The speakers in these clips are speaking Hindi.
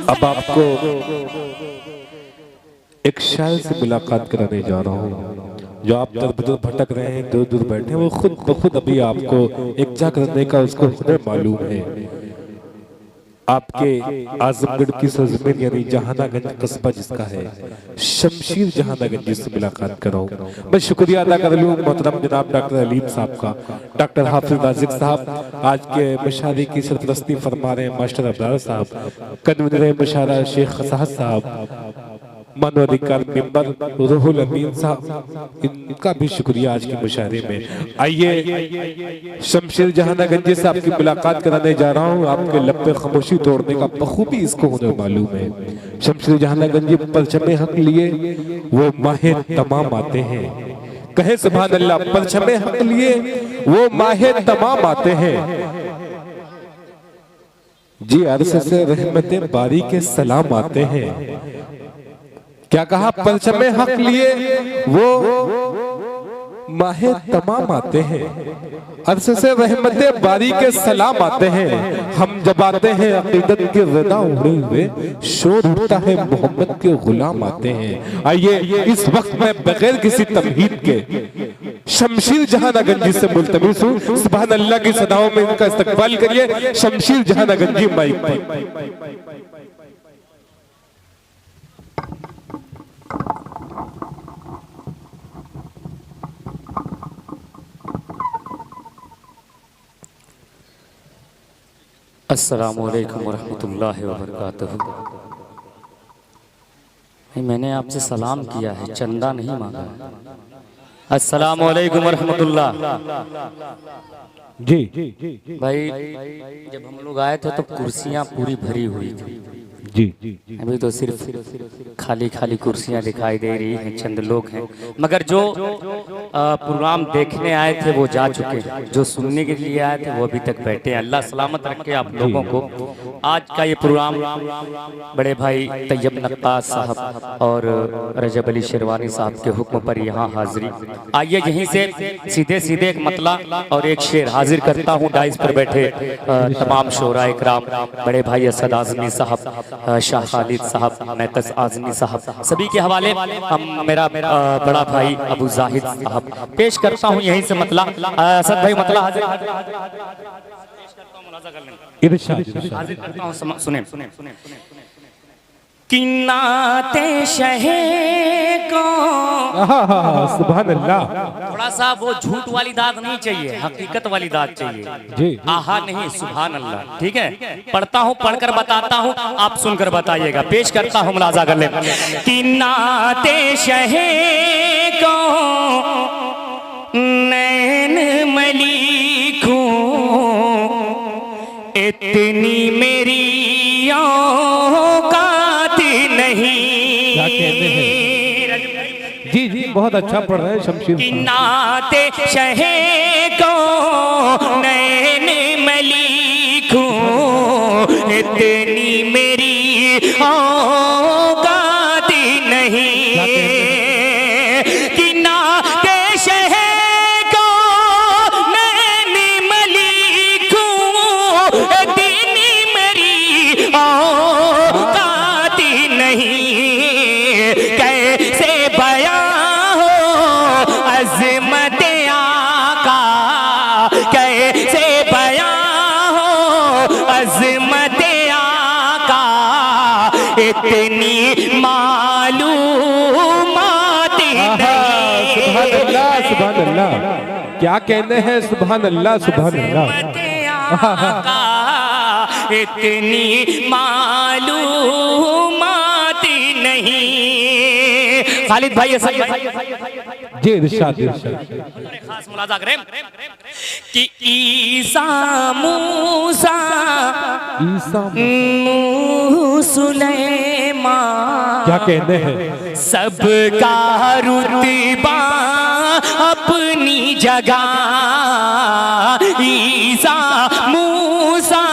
अब आपको एक शायर से मुलाकात कराने जा रहा हूँ जो आप दर बदर भटक रहे हैं, दूर दूर बैठे हैं। वो खुद ब खुद अभी आपको एक जा करने का उसको हुनर मालूम है। आपके आजमगढ़ की सरजमीन यानी जहानागंज कस्बा जिसका है, शमशीर जहानागंज से मुलाकात कराऊं। मैं शुक्रिया अदा कर लूँ मोहतरम जनाब डॉक्टर अलीम साहब का, डॉक्टर हाफिज राजिक साहब आज के मुशायरे की सरपरस्ती फरमा रहे हैं, मास्टर अब्रार साहब, कन्वीनर मुशायरा शेख खसाहत साहब, मानवाधिकार मेंबर रूहुल अमीन साहब, इनका भी शुक्रिया आज के मुशायरे में। आइए शमशीर जहानागंज से आपकी मुलाकात कराने जा रहा हूँ। आपके लब पे खामोशी तोड़ने का बखूबी इसको हुनर मालूम है। शमशीर जहानागंज परचमे हक लिए वो माहे तमाम आते हैं, कहे सुभान अल्लाह। परचमे हक लिए वो माहे तमाम आते हैं, जी अरसे से रहमते बारी के सलाम आते हैं। क्या कहा? परचमे हक लिए वो माहे तमाम आते हैं, अरसे से रहमते बारी के सलाम आते हैं। हम जब आते हैं अकीदत के रदा उड़े हुए, शोर उठता है मोहम्मद के गुलाम आते हैं। आइए इस वक्त में बगैर किसी तमहीद के शमशीर जहानागंजी से मुल्तमिस हूँ, सुभान अल्लाह की सदाओं में इनका इस्तकबाल करिए। शमशीर जहानागंजी माइक पर। अस्सलामुअलैकुम वरहमतुल्लाहि वबरकातुहू। मैंने आपसे सलाम किया है, चंदा नहीं मांगा है। अस्सलामुअलैकुम वरहमतुल्लाह। जी भाई जब हम लोग आए थे तो कुर्सियां पूरी भरी हुई थी, जी अभी तो सिर्फ खाली खाली कुर्सियां दिखाई दे रही हैं, चंद लोग हैं। मगर जो प्रोग्राम देखने आए थे वो जा चुके हैं, जो सुनने के लिए आए थे वो अभी तक बैठे हैं। अल्लाह सलामत रखे आप लोगों को। आज का ये प्रोग्राम बड़े भाई तैयब नक्कास साहब और रजब अली शेरवानी साहब के हुक्म पर यहाँ हाजिरी। आइए यहीं से सीधे सीधे एक मतला और एक शेर हाजिर करता हूँ। डाइस पर बैठे तमाम शोरा इकराम, बड़े भाई असद आजमी साहब, शाह खालिद साहब, नैतस आजमी साहब, सभी के हवाले मेरा बड़ा भाई अबू जाहिद साहब पेश करता हूँ यहीं से मतला। असद भाई मतला हाजिर करता हूँ, सुने किन्नाते शहे को। सुभान अल्लाह। थोड़ा सा वो झूठ वाली दाद नहीं चाहिए, हकीकत वाली दाद चाहिए जी। आहा नहीं, सुभान अल्लाह। ठीक है, पढ़ता हूँ, पढ़कर बताता हूँ, आप सुनकर बताइएगा। पेश करता हूँ, मुलाजा कर ले। किन्नाते शहे को नैन मलीखूं, इतनी मेरी औकात नहीं। क्या कहते हैं? जी जी बहुत अच्छा पढ़ रहे हैं शमशीर। किन्नाते शहे को नैन मलीखूं, इतनी मेरी औकात नहीं। किन्नाते शहे को नैन मलीखूं, इतनी मेरी औकात नहीं। कैसे बयां हो अज़मत आका, कैसे बयां हो अज़मत आका, इतनी मालूमात नहीं। सुभान अल्लाह सुभान अल्लाह। क्या कहते हैं? सुभान अल्लाह सुभान अल्लाह। आका, इतनी मालूमात नहीं। खालिद भाई जी इरशाद इरशाद। खास मुलाजा करें कि ईसा मूसा सुलेमान, क्या कहते हैं? सबका रुतबा अपनी जगह। ईसा मूसा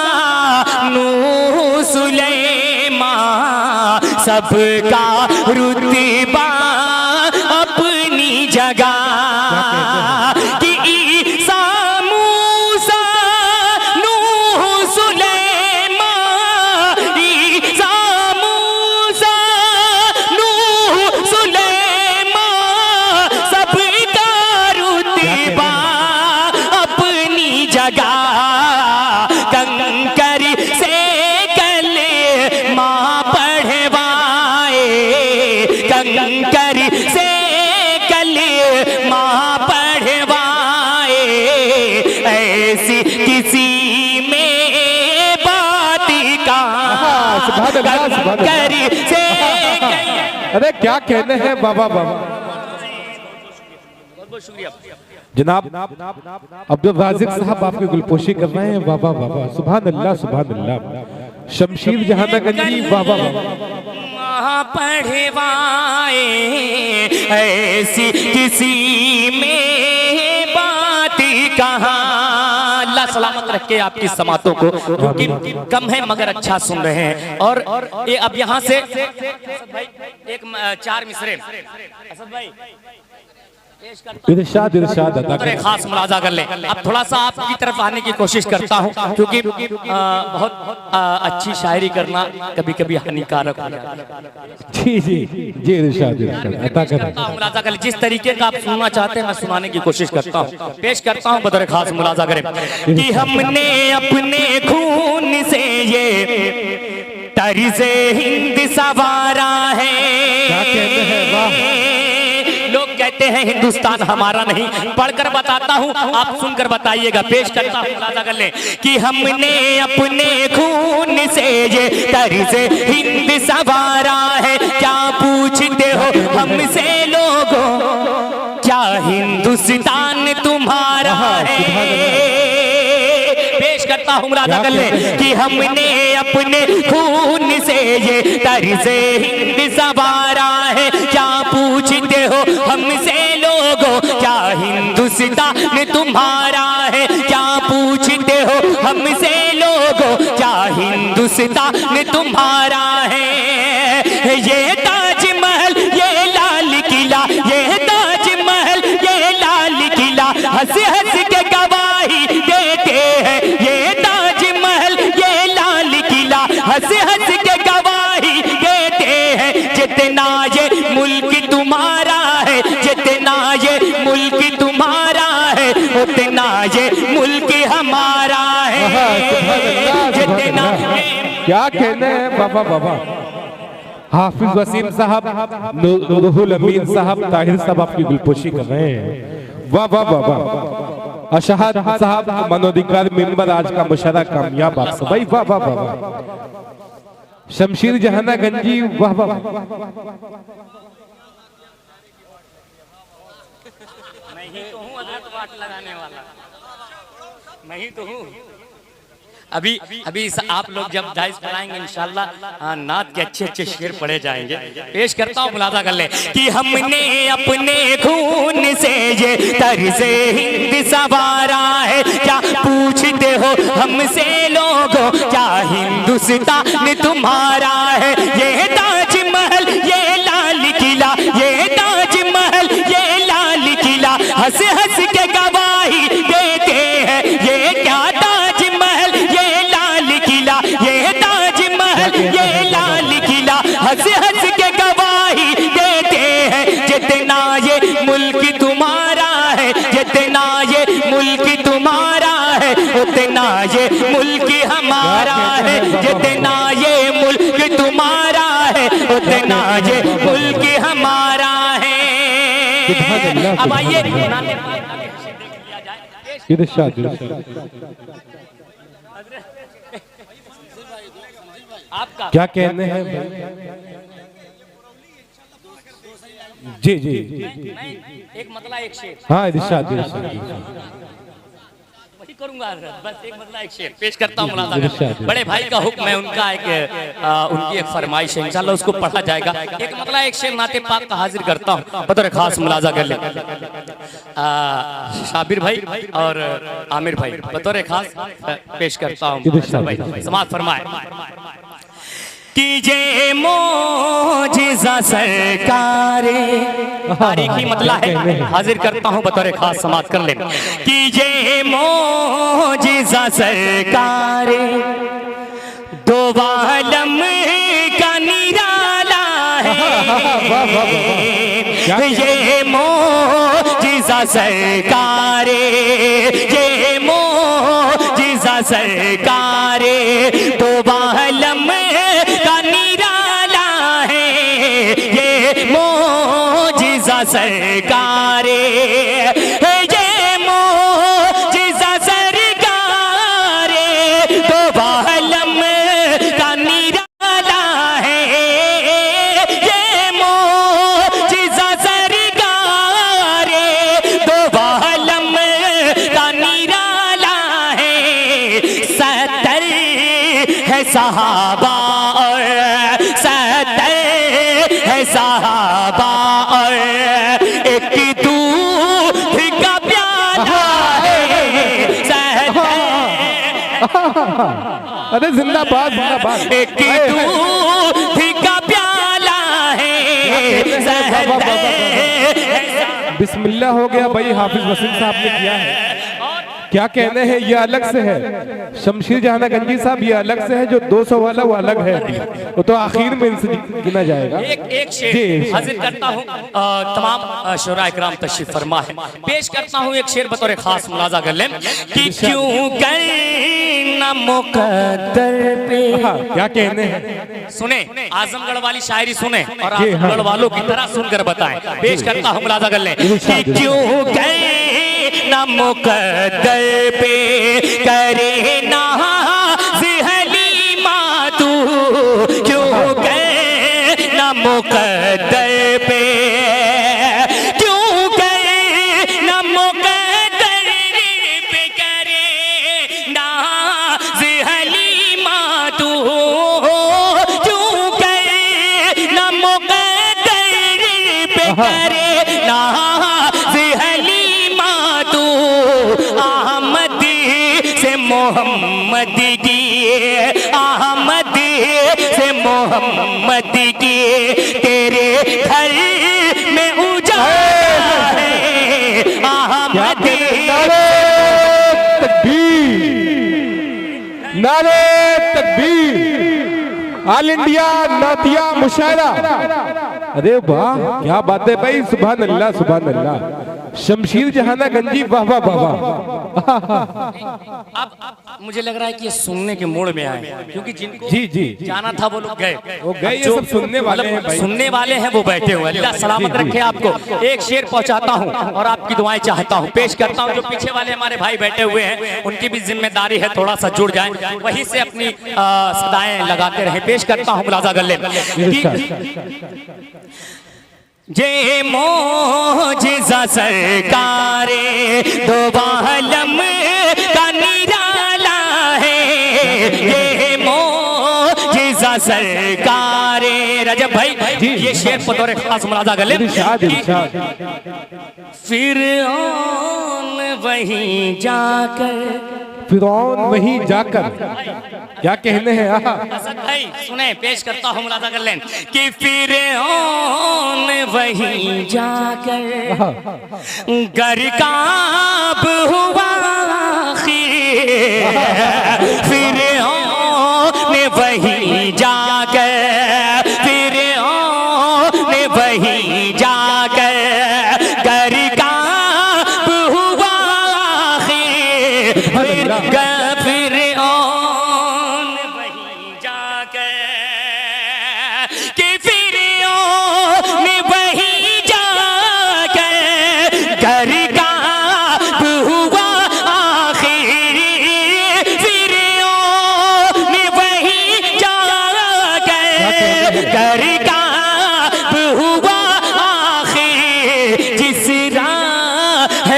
नूह सुलेमान, सबका रुतबा अपनी जगह। कि ईसा मूसा नूह सुलेमान, ईसा घर करी से। अरे क्या कहने हैं बाबा बाबा। बहुत बहुत शुक्रिया जनाब अब्दुल राज़िक साहब आपकी गुलपोशी कर रहे हैं। बाबा बाबा सुभान अल्लाह सुभान अल्लाह। शमशीर जहानागंजी बाबा बाबा। पढ़वाए ऐसी किसी में बात कहाँ। अल्लाह सलामत रखे आपकी समातों को, क्योंकि कम है मगर अच्छा सुन रहे हैं। और ये अब यहाँ से एक 4 मिसरे असद भाई इरशाद इरशाद अता करें, खास मुलाजा कर लें। अब थोड़ा सा आपकी तरफ आने की कोशिश करता हूँ, क्योंकि बहुत अच्छी शायरी करना कभी कभी हानिकारक हो जाता है। जी जी जी इरशाद इरशाद अता करें। मुलाजा कर लें, जिस तरीके का आप सुनना चाहते हैं मैं सुनाने की कोशिश करता हूँ, पेश करता हूँ बतौर खास मुलाजा करें कि हमने अपने खून से ये तर्ज़े हिंद सवारा है। क्या कहते हैं वाह। लोग कहते हैं हिंदुस्तान हमारा नहीं, पढ़कर बताता हूँ आप सुनकर बताइएगा। पेश करता हूँ मुलाजा कर लें कि हमने अपने खून से ये तर्ज़े हिंद सवारा है। क्या पूछते हो हमसे लोगों, क्या हिंदुस्तान तुम्हारा है। पेश करता हूँ मुलाजा कर लें कि हमने अपने खून से ये तर्ज़े हिंद सवारा है। क्या पूछते हो हमसे लोगों, क्या हिंदुस्तान तुम्हारा है। क्या पूछते हो हमसे लोगों, क्या हिंदुस्तान तुम्हारा है। ये ताजमहल ये लाल किला, ये ताजमहल ये लाल किला हंस हंस के गवाही देते हैं। ये ताजमहल ये लाल किला हंस हंस के गवाही देते हैं। जितना ये मुल्क तुम्हारा है, जितना ये मुल्क तुम्हारा है, उतना ये मुल्क हमारा है। जितना क्या कहने हैं बाबा बाबा। हाफिज वसीम साहब, नूरुल अमीन साहब, ताहिर साहब आपकी गुलपोशी कर रहे हैं। वाह वाह वाह वाह। अशहद साहब मनोधिकार मिंबर आज का मुशर्रा कामयाब आप सब भाई। वाह वाह वाह वाह। शमशीर जहानागंजी वाह वाह। मैं ही तो हूँ हजरत वाट लगाने वाला, मैं ही तो हूँ। अभी आप लोग जब जायज कराएंगे इंशाल्लाह नात के अच्छे अच्छे शेर पढ़े जाएंगे। पेश करता हूँ मुलाजा कर ले कि हमने अपने खून से ये तर्ज़े हिंद सवारा है। क्या पूछते हो हमसे लोगों, क्या हिंदुस्तान तुम्हारा है। ये ताजमहल ये लाल किला, ये ताजमहल ये लाल किला हंस हंस के गवाही देते हैं। ये क्या ताजमहल ये लाल किला, ये ताजमहल ये लाल किला हंस हंस के गवाही देते हैं। जितना ये मुल्क तुम्हारा है, जितना ये मुल्क तुम्हारा है, उतना ये मुल्क हमारा है। जितना ये मुल्क तुम्हारा है, उतना ये मुल्क हमारा है। अब आइए इरशाद आपका क्या कहने हैं जी जी एक मतला एक शेर हाँ इरशाद इरशाद वही करूंगा बस। एक मतला एक शेर पेश करता हूँ मुलाजा। बड़े भाई का हुक्म है, उनका उनकी एक फरमाइश है, इंशाल्लाह उसको पढ़ा जाएगा। एक मतला एक शेर नाते पाक का हाजिर करता हूँ बतौर खास मुलाजा कर ले। शाबिर भाई और आमिर भाई बतौर खास पेश करता हूँ। समाज फरमाए कीजिए मोजिज़ा सरकारे। तारीखी मतला है, हाजिर करता हूँ बतौर खास समाज कर ले। कीजिए मोजिज़ा सरकारे, दो आलम का निराला है। ये मोजिज़ा सरकारे, ये मोजिज़ा सरकारे, दो आलम का निराला है। ये मोजिज़ा सरकारे, ये मोजिज़ा सरकारे, दो आलम का निराला साहबा और एक दूध का प्याला है शहद अरे जिंदाबाद जिंदाबाद। एक दूध का प्याला है शहद बिस्मिल्लाह हो गया भाई, हाफिज वसीम साहब ने किया है। क्या कहने हैं, ये अलग से है। शमशीर जहाना गंजी साहब ये अलग से है, जो 200 वाला वो अलग है, वो तो आखिर में इनसे गिना जाएगा। एक शेर हाजिर करता हूँ, तमाम शुरा इकराम तशरीफ फरमा है, पेश करता हूँ एक शेर बतौर खास मुलाजा कर लें कि क्यों करना मुकद्दर पे। क्या कहने हैं, सुने आजमगढ़ वाली शायरी सुने और आजमगढ़ वालों की तरह सुनकर बताएं। पेश करता हूँ मुलाजा कर लें कि क्यों करना मुकद्दर पे करे ना हलीमा तू, क्यों करना मुकद्दर पे, क्यों करना मुकद्दर पे करे ना हलीमा तू, क्यों करना मुकद्दर पे करे ना मोहम्मद की, अहमद से मोहम्मद की तेरे घर में उजाला है अहमद। नारे तकबीर, ऑल इंडिया नातिया मुशायरा। अरे वाह क्या बात है भाई, सुभान अल्लाह सुभान अल्लाह। शमशीर जहाना गंजी वाह वाह वाह वाह। अब मुझे लग रहा है कि ये सुनने के मूड में आए, क्योंकि जिनको जी जी जाना था वो लोग गए, वो गए, ये सब सुनने वाले हैं भाई, सुनने वाले हैं वो बैठे हुए। अल्लाह सलामत रखे आपको। एक शेर पहुंचाता हूं और आपकी दुआएं चाहता हूं, पेश करता हूं। जो पीछे वाले हमारे भाई बैठे हुए हैं उनकी भी जिम्मेदारी है थोड़ा सा जुड़ जाए, वहीं से अपनी सदाएं लगाते रहे। पेश करता हूं मुलाजा कर ले जे मोजिज़ा सरकारे दो आलम का निराला है, ये मोजिज़ा सरकारे। रजब भाई ये शेर बतौर खास मुलाजा कर ले। फिरौन वहीं जाकर, फिरौन वहीं जाकर, क्या कहने हैं असद भाई सुने, पेश करता हूँ मुलाजा कर लें कि फिरौन वहीं जाकर गर्काब हुआ, फिरौन वहीं जाकर, फिरौन वहीं जाकर गर्काब हुआ,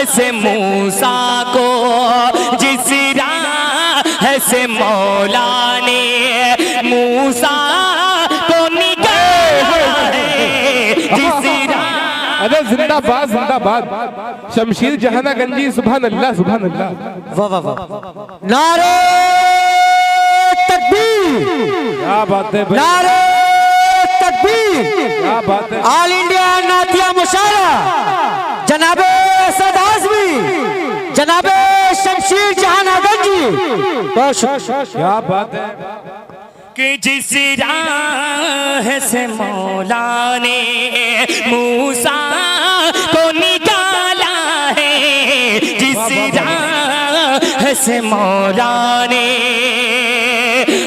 से मूसा को, जिस राह से मौला ने मूसा को निकाला है, जिस राह। अरे जिंदाबाद जिंदाबाद शमशीर जहाना गंजी, सुभान अल्लाह सुभान अल्लाह। वाह वाह वाह, नारे तकबीर, क्या बात है भाई, नारे तकबीर, क्या बात है। ऑल इंडिया नातिया मुशायरा जनाबे असद आज़मी, जनाबे शमशीर जहाना गंजी। क्या बात है कि जिस राह से मौला ने मूसा को निकाला है, जिस राह से मौला ने,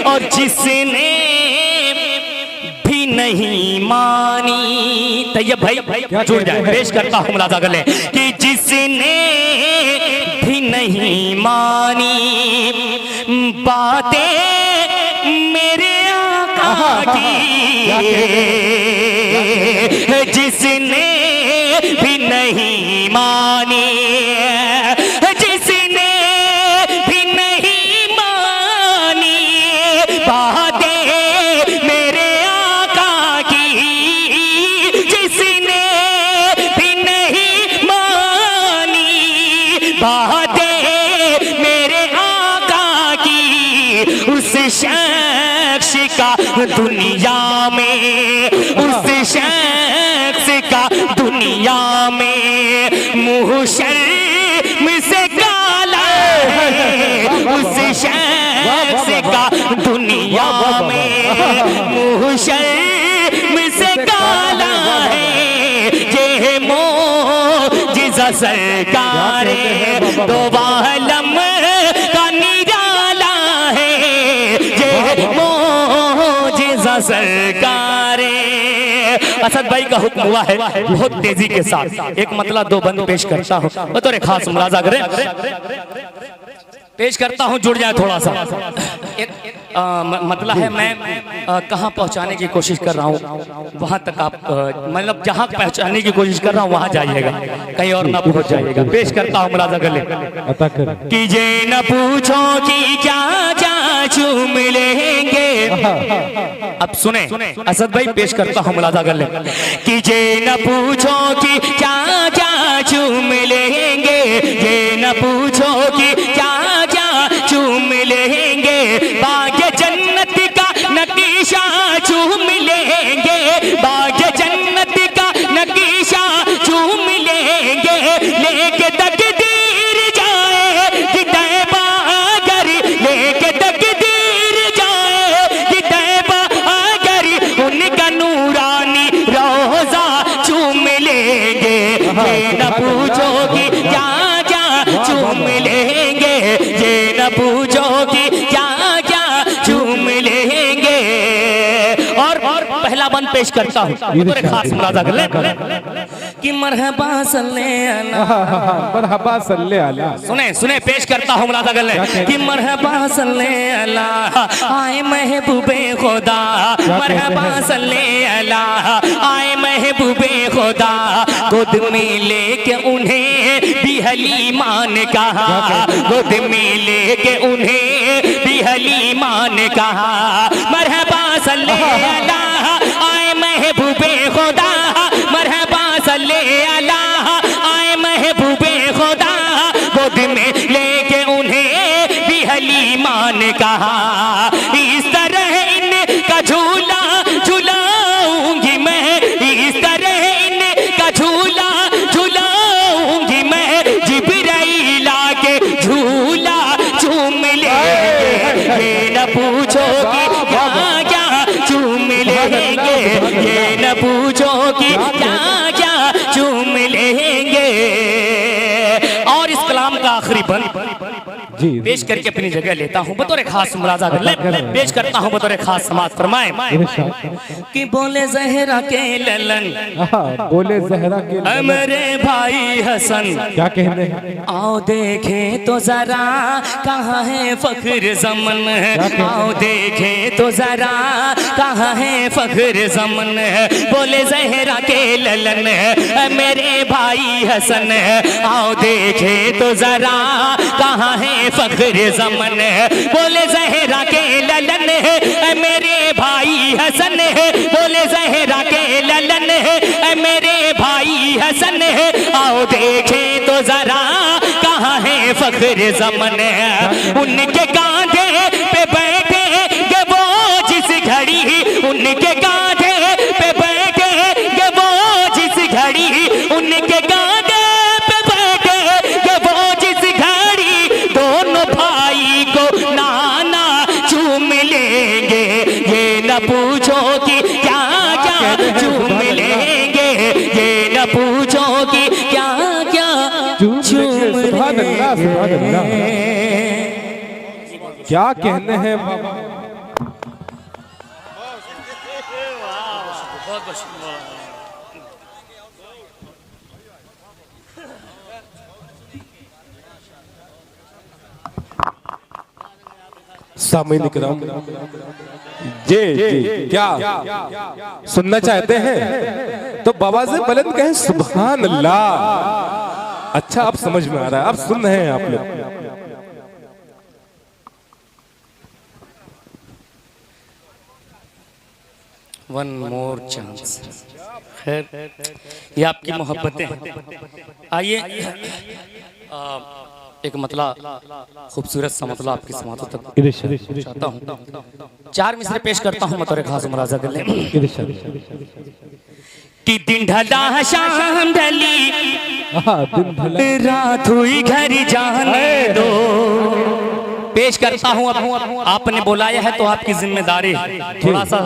और जिसने भी नहीं मानी। तैयब भाई जुड़ जाए, पेश करता हूँ मुलाजा कर ले कि जिसने भी नहीं मानी बातें मेरे आका की, जिसने भी नहीं मानी, जिसने भी नहीं मानी बातें मेरे आका की, दुनिया में, उस शख्स का दुनिया में मुँह शर्म से काला है, उस शख्स का दुनिया में मुँह शर्म से काला है। ये मोजिज़ा सरकार दो आलम का निराला है, ये मोजिज़ा सरकार। असद भाई का हुक्म हुआ है बहुत तेजी के साथ एक मतलब दो बंद पेश करता हूँ, बतौर खास मुलाजा करें पेश करता हूँ, जुड़ जाए थोड़ा सा। मतलब है मैं कहाँ पहुँचाने की कोशिश कर रहा हूँ वहाँ तक आप मतलब जहाँ पहुँचाने की कोशिश कर रहा हूँ वहाँ जाइएगा, कहीं और ना पहुँच जाइएगा। पेश करता हूँ मुलाजा कर ले कि जे न पूछो कि क्या जाचू मिलेंगे। अब सुने असद भाई पेश करता हूँ मुलाजा कर ले कि जे न पूछो कि क्या जाचू मिलेंगे, जे न पूछो कि क्या चूम लेंगे, भाग्य जन्नत का नकीशा चूम लेंगे, भाग्य जन्नत का नकीशा चूम लेंगे। लेके तकदीर जाए कि तैबा गरी, लेके तकदीर जाए कि तैबा गरी, उनका नूरानी रोजा चूम लेंगे। ये न पूछो कि क्या चूम लेंगे, ये न पूछो कि क्या क्या चूम लेंगे। और पहला बंद पेश करता हूँ, खास मुलाजा कर ले कि मरहबा सल्ले अला, मरहबा सल्ले अला। सुने सुने पेश करता हूँ मुलाजा कर ले कि मरहबा सल्ले अला आए महबूबे खुदा, मरहबा सल्ले अला आए महबूबे खुदा। गोद में लेके उन्हें भी हलीमा ने कहा, गोद में लेके उन्हें भी हलीमा ने कहा, मरहबा सल्ले अला आए महबूबे खुदा, मरहबा सल्ले अला आए महबूबे खुदा। गोद में लेके उन्हें भी हलीमा ने कहा, इस तरह इनका झूला झुलाऊंगी मैं, इस तरह इनका झूला झुलाऊंगी मैं, जिब्राइल आके झूला झूम लेंगे। ये न पूछो कि क्या क्या झूम लेंगे, ये न पूछो कि क्या क्या झूम लेंगे। और इस कलाम का आखिरी बंद पेश करके अपनी जगह लेता हूँ, बतौर खास मुलाजा कर ले पेश करता हूँ, बतौर खास समाज फरमाए कि बोले जहरा के ललन, बोले जहरा के मेरे भाई हसन, क्या कहने, आओ देखे तो जरा कहाँ है फख्र ज़मन, आओ देखे तो जरा कहाँ है फख्र ज़मन। बोले जहरा के ललन मेरे भाई हसन, आओ देखे तो जरा कहाँ है फख्र ज़मन। बोले जहरा के ललन मेरे भाई हसन, बोले जहरा के ललन मेरे भाई हसन, आओ देखे तो जरा कहाँ है फख्र ज़मन। उनके कांधे पे बैठे ये वो जिस घड़ी, उनके कांधे पे बैठे ये वो जिस घड़ी, उनके कांधे पे बैठे ये वो जिस घड़ी, दोनों भाई को नाना चूम लेंगे। ये न पूछो कि क्या क्या चूम लेंगे, ये न पूछो कि क्या क्या चूम लेंगे। क्या कहने हैं बाबा। सामीन इकराम, जी जी क्या सुनना चाहते हैं तो बाबा से बुलंद कहें सुभान अल्लाह। अच्छा आप समझ में आ रहा है, आप सुन रहे हैं आप लोग। वन मोर चांस, खैर ये आपकी मोहब्बतें हैं। आइए एक मतलब खूबसूरत सा मतलब आपकी समातों तक इरशाद चाहता हूँ। 4 मिसरे पेश करता हूँ बतौर खास मुलाजा कर ले इरशाद कि दिन ढला शाम ढली दिन ढला रात हुई घर जाने दो। पेश करता हूँ अब आपने बुलाया है तो आपकी जिम्मेदारी थोड़ा सा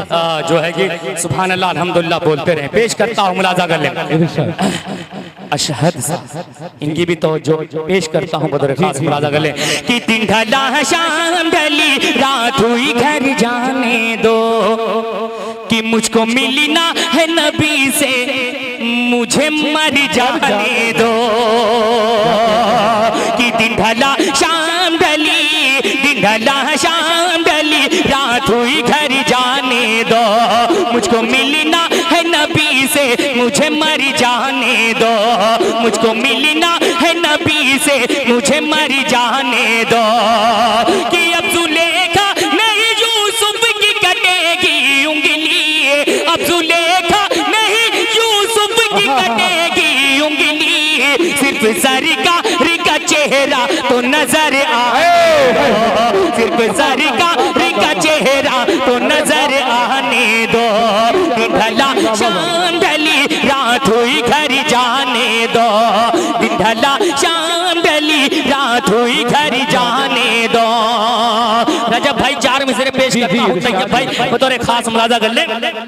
जो है कि सुभान अल्लाह अल्हम्दुलिल्लाह बोलते रहे। पेश करता हूँ मुलाजा कर ले इरशाद अशहद इनकी भी तो जो पेश करता हूँ बदर खास मुलाजा कर ले कि दिन ढला शाम ढली रात हुई घर जाने दो कि मुझको मिली ना है नबी से मुझे मर जाने दो। कि दिन ढला शाम ढली दिन ढला शाम ढली रात हुई घर जाने दो मुझको मिली ना है नबी से मुझे मर जाने दो मुझको मिली ना है नबी से मुझे मर जाने दो। कि अब जुलेखा नहीं यूसुफ की कटेगी उंगली अब जुलेखा नहीं यूसुफ की कटेगी उंगली सिर्फ सरकार का चेहरा तो नजर आए सिर्फ सरकार का चेहरा तो नजर आने दो। दिन ढला शाम ढली रात हुई घर जाने दो दिन ढला शाम ढली रात हुई घर जाने दो। रजब भाई 4 मिसरे पेश करता हूं तैयब भाई बतौर खास मुलाजा कर ले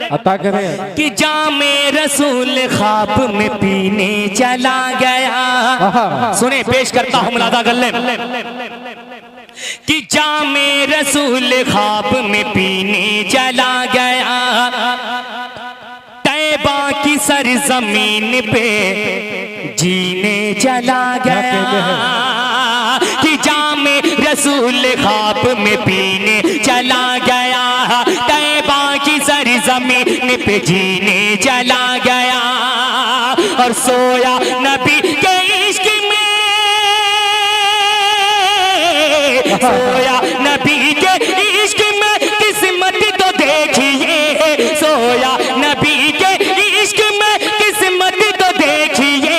अता करें कि जामे रसूल ख्वाब में पीने चला गया। सुने पेश करता हूं मुलाजा कर ले कि जामे रसूल ख्वाब में पीने चला गया तैबा की सरजमीन पे जीने चला गया। कि जामे रसूल ख्वाब में पीने चला गया तैबा की सरजमीन पे जीने चला गया और सोया नबी के इश्क में सोया नबी के इश्क में किस्मत तो देखिए सोया नबी के इश्क में किस्मत तो देखिए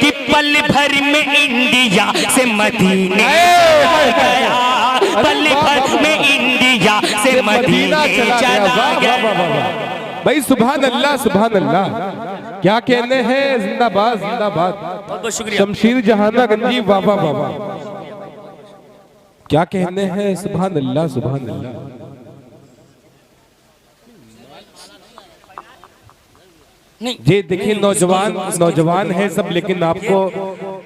कि पल भर में इंडिया से मदीने गया पल भर में इंडिया से मदीने चला गया। भाई सुभान अल्लाह क्या कहने हैं जिंदाबाद जिंदाबाद बहुत बहुत शुक्रिया शमशीर जहाना गंजी वाह वाह वाह वाह क्या कहने हैं सुभान अल्लाह नहीं ये देखिए नौजवान है सब लेकिन आपको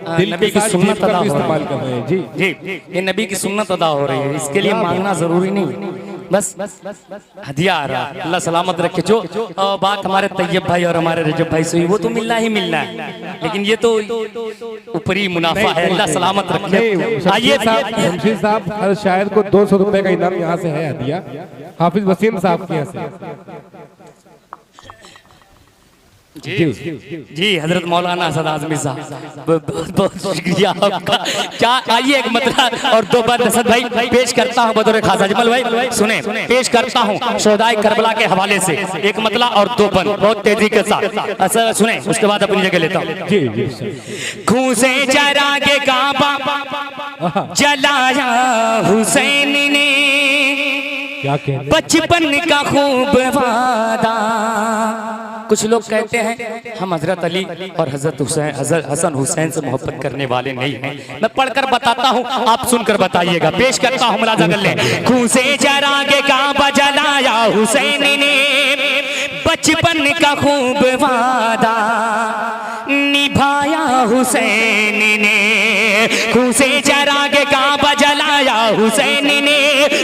दिल नबी के की साथ सुन्नत जीभ का अदा भी हो इस्तेमाल रही कर रहे हैं जी जी ये नबी की सुन्नत अदा हो रही है इसके लिए मांगना जरूरी नहीं बस हदिया आ रहा है अल्लाह सलामत रखे। जो बात हमारे तैयब भाई और हमारे रजब भाई से हुई वो तो मिलना ही मिलना है लेकिन ये तो ऊपरी मुनाफा है अल्लाह सलामत रखे। आइए शमशीर साहब हर शायर को 200 रुपए का इनाम यहाँ से है हदिया हाफिज वसीम साहब के यहाँ से जी हजरत मौलाना असद आजमी साहब बहुत बहुत शुक्रिया आपका। क्या आइए एक मतला और 2 बार असद भाई पेश करता हूँ बतौर खास अजमल भाई सुने पेश करता हूँ शोहदाए करबला के हवाले से एक मतला और 2 बन बहुत तेजी के साथ ऐसा सुने उसके बाद अपनी जगह लेता हूँ। खून से चरा के काबा जलाया हुसैन ने क्या कहने बचपन का खूब वादा। कुछ लोग कहते हैं हम हजरत अली और हजरत हसन हुसैन से मोहब्बत करने वाले नहीं हैं। मैं पढ़कर बताता हूँ आप सुनकर बताइएगा। पेश करता हूँ मुलाजा कर ले खून से चरा के काबा जलाया हुसैन ने बचपन का खूब वादा निभाया हुसैन ने। खून से चरा के काबा जलाया हुसैन ने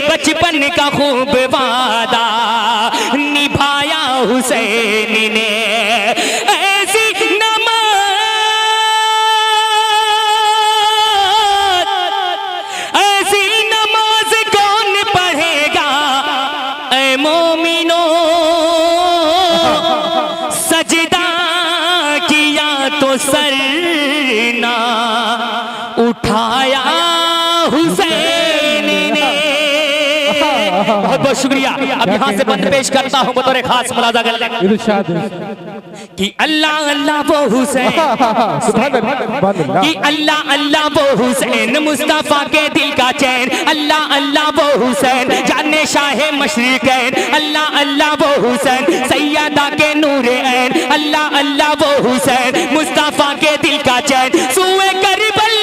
बचपन का खूब वादा निभाया हुसैन ने। ऐसी नमाज कौन पढ़ेगा ऐ मोमिनो सजदा किया तो सर ना उठाया हुसैन ने। बहुत बहुत बहुत शुक्रिया। अब यहाँ से बंद पेश करता हूँ बतौर खास मुलाजा इरशाद कि अल्लाह अल्लाह वो हुसैन, सुभान अल्लाह कि अल्लाह अल्लाह वो हुसैन, मुस्तफा के दिल का चैन, अल्लाह अल्लाह वो हुसैन, जाने शाहे मशरिकैन, अल्लाह अल्लाह वो हुसैन, सैयदा के नूरे ऐन, अल्लाह अल्लाह वो हुसैन, मुस्तफा के दिल का चैन, सुए करबल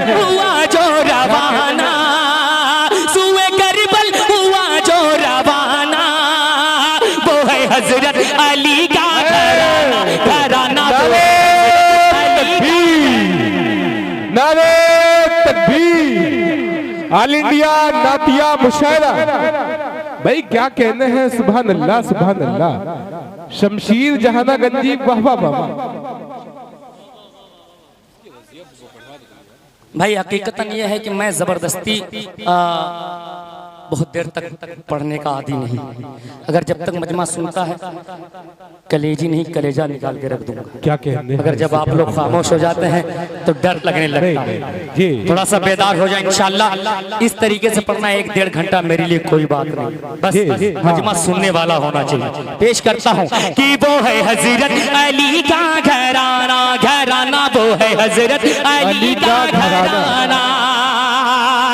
हुआ जो रवाना, सुए करबल हुआ जो रवाना, वो है हजरत अली का घराना, घराना नारे तकबीर, ऑल इंडिया नातिया मुशायरा। भाई क्या कहने हैं, सुभान अल्लाह सुभान अल्लाह। शमशीर जहाना गंजी, वाह वाह वाह। भाई हकीकतन ये है कि मैं ज़बरदस्ती बहुत देर तक पढ़ने का आदी नहीं। अगर जब तक मजमा सुनता है कलेजी नहीं कलेजा निकाल के रख दूंगा। क्या कहने हैं, अगर जब आप लोग खामोश हो जाते हैं तो डर लगने लगता है। जी थोड़ा सा बेदार हो जाए इंशाल्लाह। इस तरीके से पढ़ना 1-1.5 घंटा मेरे लिए कोई बात नहीं, बस मजमा सुनने वाला होना चाहिए। पेश करता हूँ कि वो है हजरत अली का घराना, घराना वो है हजरत अली का घराना।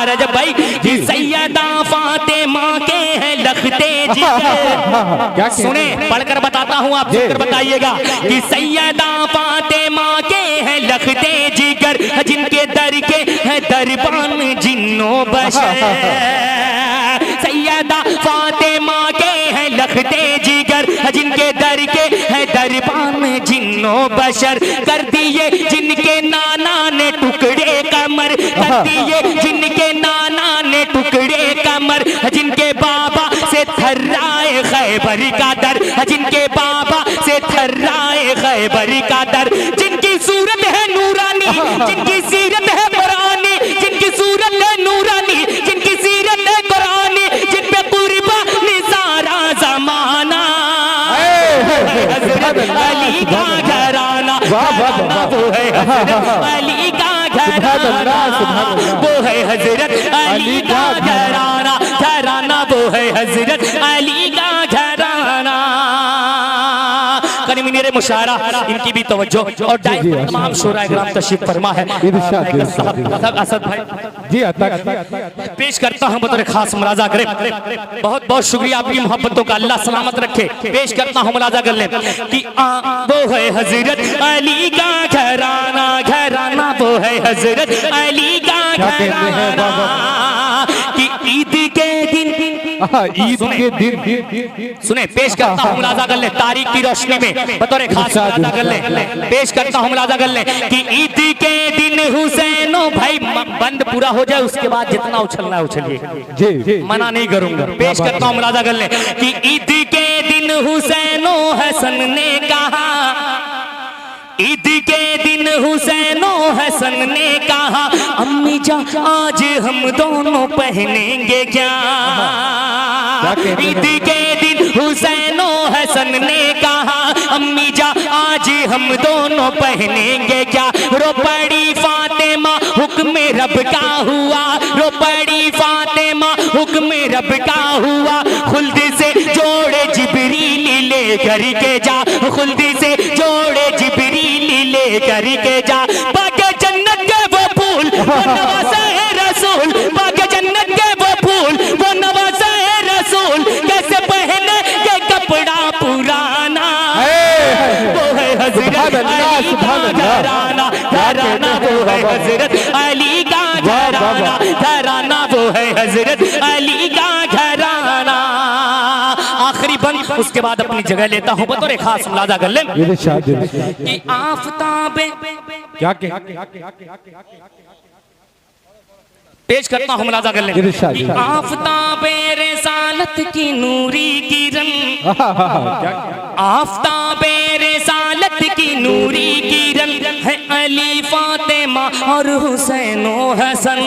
रजब भाई जी सैयदा फातिमा के हैं लखते जिगर, सुने पढ़कर बताता हूँ, आप सुनकर बताइएगा कि सैयदा फातिमा के हैं लखते जिगर, जिनके दर के है दरबान जिन्नो बशर, सैयदा फातिमा के हैं लखते जिगर, जिनके दर के है दरबान जिन्नो बशर, कर दिए जिनके नाना ने टुकड़े कमर, कर दिए जिनके नाना ने टुकड़े कमर, जिनके बाबा से थर्राए खैबर का दर, जिनके बाबा से थर्राए खैबर का दर, जिनकी सूरत है नूरानी, जिनकी सीरत है कुरानी, जिनकी सूरत है नूरानी, जिनकी सीरत है कुरानी, जिन पे कुर्बा निसारा जमाना, हजरत अली का घराना, वो है हजरत अली का घराना, वो है हजरत अली का घराना, घराना वो है हजरत अली का घराना। करीमीर मुशायरा इनकी भी तवज्जो और तमाम शोरा ग्राम तशरीफ फरमा है। असद भाई जी अता पेश करता हूँ बतौर खास मुलाजा करें। बहुत बहुत शुक्रिया, आपकी मोहब्बतों का अल्लाह सलामत रखे। पेश करता हूँ मुलाजा कर ले कि वो है हजरत अली का घराना, घराना वो है हजरत अली का घराना, कि ईद के दिन, ईद के दिन सुने पेश करता हूँ मुलाजा कर ले तारीख की रोशनी में बतौर खास मुलाजा कर ले। पेश करता हूँ मुलाजा कर ले कि ईद के दिन हुसैनो भाई, बंद पूरा हो जाए उसके बाद जितना उछलना है उछलिए, जी मना नहीं करूंगा। पेश करता हूँ मुलाजा कर ले कि ईद के दिन हुसैनो हसन ने कहा, ईद के दिन हुसैनो हसन ने कहा, अम्मी जा आज हम दोनों पहनेंगे क्या, ईद के दिन हुसैनो हसन ने कहा, अम्मी जा आज हम दोनों पहनेंगे क्या, रो पड़ी फातिमा हुक्म रब का हुआ, रो पड़ी फातिमा हुक्म रब का हुआ, खुल्द से जोड़े जिब्रील ले करके जा, खुल्द से जोड़े जिब्रील ले करके जा, बाके जन्नत के वो फूल वो नवाज़े रसूल, बाके जन्नत के वो फूल वो नवाज़े रसूल, कैसे पहने के कपड़ा पुराना, वो है हजरत अली का घराना, घराना वो है हजरत अली का घराना, घराना वो है हजरत अली का घराना। आखिरी बंद उसके बाद अपनी जगह लेता हूँ बतौर खास मुलाजा कर ले कि आफताबे क्या पेश करता हूँ मुलाजा कर ले कि आफताबे रिसालत की नूरी किरण, आफताबे रिसालत की नूरी किरण है अली फातिमा और हुसैनो हसन,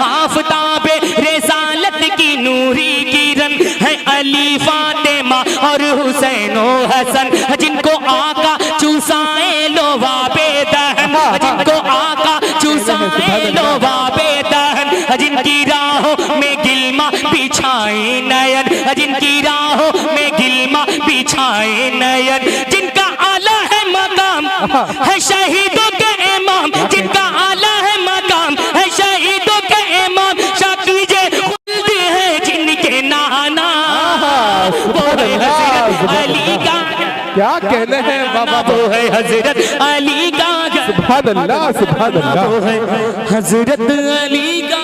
आफताबे रिसालत की नूरी किरण है अली फातिमा और हुसैनो हसन, जिनको आका चूसाए लोवा बेदहन, जिनको आका चूसाए लोवा बेदहन, जिनकी राहों में गिलमा बिछाए नयन, जिनकी राहों में गिलमा बिछाए नयन, जिनका आला है मकाम है शहीदों के इमाम, जिनका आला है मकाम है शहीदों के इमाम, शाकीजे खुल्द है जिनके नाना, वो है हजरत अली का, क्या कहने हैं बाबा, वो है हजरत अली का, सुभान अल्लाह सुभान अल्लाह, वो है हजरत अली का